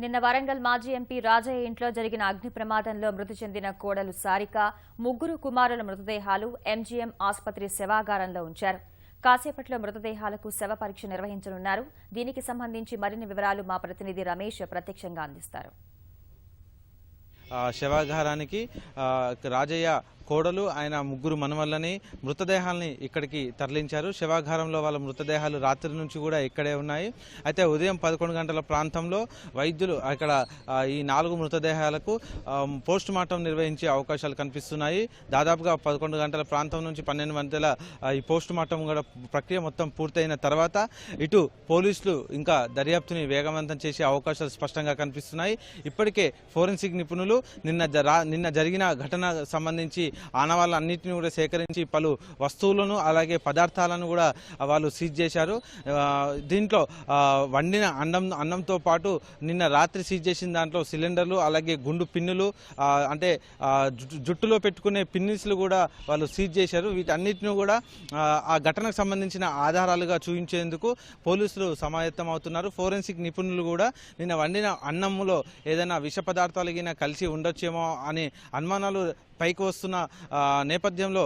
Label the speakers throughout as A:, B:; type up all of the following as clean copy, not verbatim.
A: నిన్న వరంగల్ మాజీ ఎంపీ రాజయ్య ఇంట్లో జరిగిన అగ్ని ప్రమాదంలో మృతి చెందిన కోడలు సారిక, ముగ్గురు కుమారుల మృతదేహాలు ఎంజీఎం ఆసుపత్రి శవాగారంలో ఉంచారు. కాసేపట్లో మృతదేహాలకు శవ పరీక్ష నిర్వహించనున్నారు. దీనికి సంబంధించి మరిన్ని వివరాలు మా ప్రతినిధి రమేష్ ప్రత్యక్షంగా అందిస్తారు.
B: శవాగారానికి రాజయ్య కోడలు ఆయన ముగ్గురు మనవళ్ళని మృతదేహాలని ఇక్కడికి తరలించారు. శవాగారంలో వాళ్ళ మృతదేహాలు రాత్రి నుంచి కూడా ఇక్కడే ఉన్నాయి. అయితే ఉదయం 11 గంటల ప్రాంతంలో వైద్యులు అక్కడ ఈ 4 మృతదేహాలకు పోస్ట్ మార్టం నిర్వహించే అవకాశాలు కనిపిస్తున్నాయి. దాదాపుగా 11 గంటల ప్రాంతం నుంచి 12 గంటల ఈ పోస్ట్ మార్టం కూడా ప్రక్రియ మొత్తం పూర్తయిన తర్వాత ఇటు పోలీసులు ఇంకా దర్యాప్తుని వేగవంతం చేసే అవకాశాలు స్పష్టంగా కనిపిస్తున్నాయి. ఇప్పటికే ఫోరెన్సిక్ నిపుణులు నిన్న జరిగిన ఘటనకు సంబంధించి ఆనవాళ్ళన్నింటినీ కూడా సేకరించి పలు వస్తువులను అలాగే పదార్థాలను కూడా వాళ్ళు సీజ్ చేశారు. దీంట్లో వండిన అన్నంతో పాటు నిన్న రాత్రి సీజ్ చేసిన దాంట్లో సిలిండర్లు అలాగే గుండు పిన్నులు అంటే జుట్టులో పెట్టుకునే పిన్నిస్లు కూడా వాళ్ళు సీజ్ చేశారు. వీటన్నిటిని కూడా ఆ ఘటనకు సంబంధించిన ఆధారాలుగా చూపించేందుకు పోలీసులు సమాయత్తం అవుతున్నారు. ఫోరెన్సిక్ నిపుణులు కూడా నిన్న వండిన అన్నంలో ఏదైనా విష పదార్థాలు కలిసి ఉండొచ్చేమో అనే అనుమానాలు పైకి వస్తున్న నేపథ్యంలో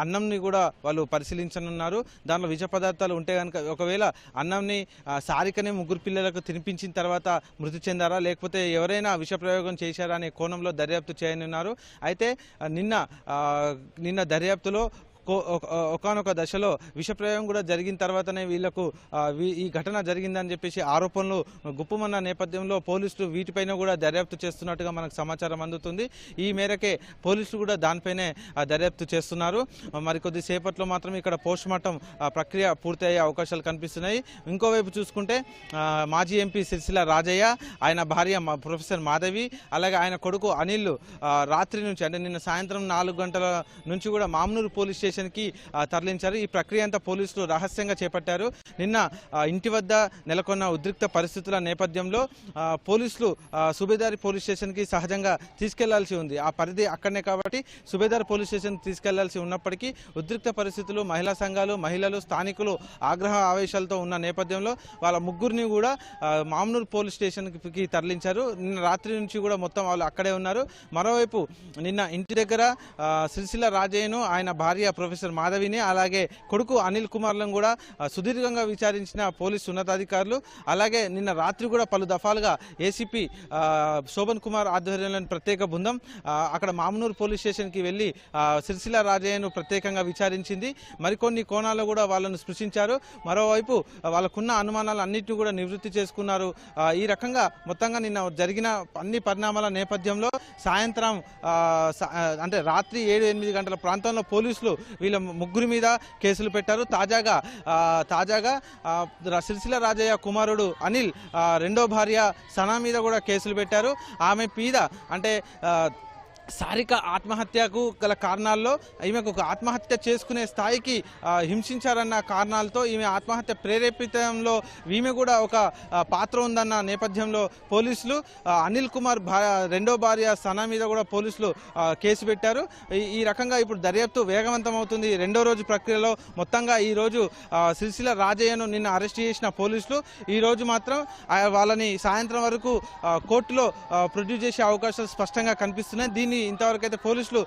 B: అన్నంని కూడా వాళ్ళు పరిశీలించనున్నారు. దాంట్లో విష పదార్థాలు ఉంటే కనుక ఒకవేళ అన్నంని సారికనే ముగ్గురు పిల్లలకు తినిపించిన తర్వాత మృతి చెందారా లేకపోతే ఎవరైనా విష ప్రయోగం చేశారా అనే కోణంలో దర్యాప్తు చేయనున్నారు. అయితే నిన్న దర్యాప్తులో ఒకానొక దశలో విషప్రయోగం కూడా జరిగిన తర్వాతనే వీళ్లకు ఈ ఘటన జరిగిందని చెప్పేసి ఆరోపణలు గుప్పమన్న నేపథ్యంలో పోలీసులు వీటిపైన కూడా దర్యాప్తు చేస్తున్నట్టుగా మనకు సమాచారం అందుతుంది. ఈ మేరకే పోలీసులు కూడా దానిపైనే దర్యాప్తు చేస్తున్నారు. మరికొద్ది సేపట్లో మాత్రం ఇక్కడ పోస్ట్ మార్టం ప్రక్రియ పూర్తయ్యే అవకాశాలు కనిపిస్తున్నాయి. ఇంకోవైపు చూసుకుంటే మాజీ ఎంపీ సిరిసిల్ల రాజయ్య, ఆయన భార్య ప్రొఫెసర్ మాధవి అలాగే ఆయన కొడుకు అనిల్ రాత్రి నుంచి అంటే నిన్న సాయంత్రం 4 గంటల నుంచి కూడా మామ్నూరు పోలీస్ స్టేషన్ కి తరలించారు. ఈ ప్రక్రియ అంతా పోలీసులు రహస్యంగా చేపట్టారు. నిన్న ఇంటి వద్ద నెలకొన్న ఉద్రిక్త పరిస్థితుల నేపథ్యంలో పోలీసులు సుబేదారి పోలీస్ స్టేషన్ కి సహజంగా తీసుకెళ్లాల్సి ఉంది. ఆ పరిధి అక్కడనే కాబట్టి సుబేదారి పోలీస్ స్టేషన్ తీసుకెళ్లాల్సి ఉన్నప్పటికీ ఉద్రిక్త పరిస్థితులు, మహిళా సంఘాలు, మహిళలు, స్థానికులు ఆగ్రహ ఆవేశాలతో ఉన్న నేపథ్యంలో వాళ్ళ ముగ్గురిని కూడా మామ్నూరు పోలీస్ స్టేషన్ కి తరలించారు. నిన్న రాత్రి నుంచి కూడా మొత్తం వాళ్ళు అక్కడే ఉన్నారు. మరోవైపు నిన్న ఇంటి దగ్గర సిరిసిల్ల రాజయ్యను, ఆయన భార్య ప్రొఫెసర్ మాధవిని అలాగే కొడుకు అనిల్ కుమార్లను కూడా సుదీర్ఘంగా విచారించిన పోలీసు ఉన్నతాధికారులు. అలాగే నిన్న రాత్రి కూడా పలు దఫాలుగా ఏసీపీ శోభన్ కుమార్ ఆధ్వర్యంలోని ప్రత్యేక బృందం అక్కడ మామ్నూరు పోలీస్ స్టేషన్కి వెళ్లి సిరిసిల్ల రాజయ్యను ప్రత్యేకంగా విచారించింది. మరికొన్ని కోణాల్లో కూడా వాళ్ళను స్పృశించారు. మరోవైపు వాళ్ళకున్న అనుమానాలు అన్నింటినీ కూడా నివృత్తి చేసుకున్నారు. ఈ రకంగా మొత్తంగా నిన్న జరిగిన అన్ని పరిణామాల నేపథ్యంలో సాయంత్రం అంటే రాత్రి 7-8 గంటల ప్రాంతంలో పోలీసులు వీళ్ళ ముగ్గురి మీద కేసులు పెట్టారు. తాజాగా సిరిసిల్ల రాజయ్య కుమారుడు అనిల్ రెండో భార్య సనా మీద కూడా కేసులు పెట్టారు. ఆమె మీద అంటే సారిక ఆత్మహత్యకు గల కారణాల్లో ఈమెకు ఒక ఆత్మహత్య చేసుకునే స్థాయికి హింసించారన్న కారణాలతో ఈమె ఆత్మహత్య ప్రేరేపితంలో ఈమె కూడా ఒక పాత్ర ఉందన్న నేపథ్యంలో పోలీసులు అనిల్ కుమార్ రెండో భార్య సనా మీద కూడా పోలీసులు కేసు పెట్టారు. ఈ రకంగా ఇప్పుడు దర్యాప్తు వేగవంతం అవుతుంది. రెండో రోజు ప్రక్రియలో మొత్తంగా ఈ రోజు సిరిసిల్ల రాజయ్యను నిన్న అరెస్ట్ చేసిన పోలీసులు ఈ రోజు మాత్రం వాళ్ళని సాయంత్రం వరకు కోర్టులో ప్రొడ్యూస్ చేసే అవకాశాలు స్పష్టంగా కనిపిస్తున్నాయి. దీన్ని ఇంతవరకు అయితే పోలీసులు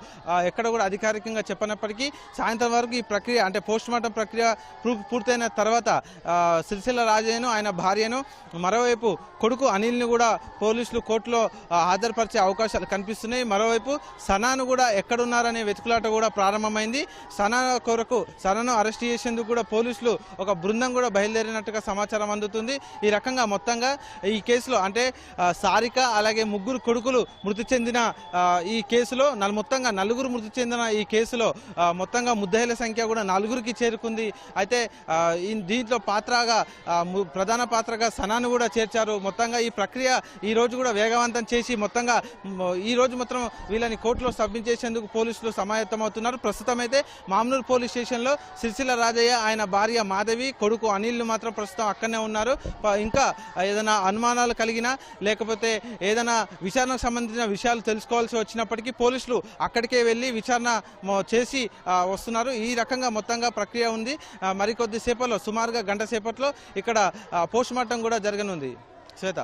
B: ఎక్కడ కూడా అధికారికంగా చెప్పనప్పటికీ సాయంత్రం వరకు ఈ ప్రక్రియ అంటే పోస్ట్ మార్టం ప్రక్రియ పూర్తయిన తర్వాత సిరిసిల్ల రాజయ్యను, ఆయన భార్యను, మరోవైపు కొడుకు అనిల్ని కూడా పోలీసులు కోర్టులో హాజరుపరిచే అవకాశాలు కనిపిస్తున్నాయి. మరోవైపు సనాను కూడా ఎక్కడున్నారనే వెతుకులాట కూడా ప్రారంభమైంది. సనాను అరెస్ట్ చేసేందుకు కూడా పోలీసులు ఒక బృందం కూడా బయలుదేరినట్టుగా సమాచారం అందుతుంది. ఈ రకంగా మొత్తంగా ఈ కేసులో అంటే సారిక అలాగే ముగ్గురు కొడుకులు మృతి చెందిన ఈ కేసులో మొత్తంగా 4 మృతి చెందిన ఈ కేసులో మొత్తంగా ముద్దాయిల సంఖ్య కూడా 4కి చేరుకుంది. అయితే దీంట్లో ప్రధాన పాత్రగా సనాను కూడా చేర్చారు. మొత్తంగా ఈ ప్రక్రియ ఈ రోజు కూడా వేగవంతం చేసి మొత్తంగా ఈ రోజు మాత్రం వీళ్ళని కోర్టులో సబ్మిట్ చేసేందుకు పోలీసులు సమాయత్తమవుతున్నారు. ప్రస్తుతం అయితే మామ్నూరు పోలీస్ స్టేషన్లో సిరిసిల్ల రాజయ్య, ఆయన భార్య మాధవి, కొడుకు అనిల్ మాత్రం ప్రస్తుతం అక్కడనే ఉన్నారు. ఇంకా ఏదైనా అనుమానాలు కలిగినా లేకపోతే ఏదైనా విచారణకు సంబంధించిన విషయాలు తెలుసుకోవాల్సి వచ్చినప్పటికీ పోలీసులు అక్కడికే వెళ్లి విచారణ చేసి వస్తున్నారు. ఈ రకంగా మొత్తంగా ప్రక్రియ ఉంది. మరికొద్ది సేపట్లో సుమారుగా గంట సేపట్లో ఇక్కడ పోస్ట్ మార్టం కూడా జరగనుంది. శ్వేత.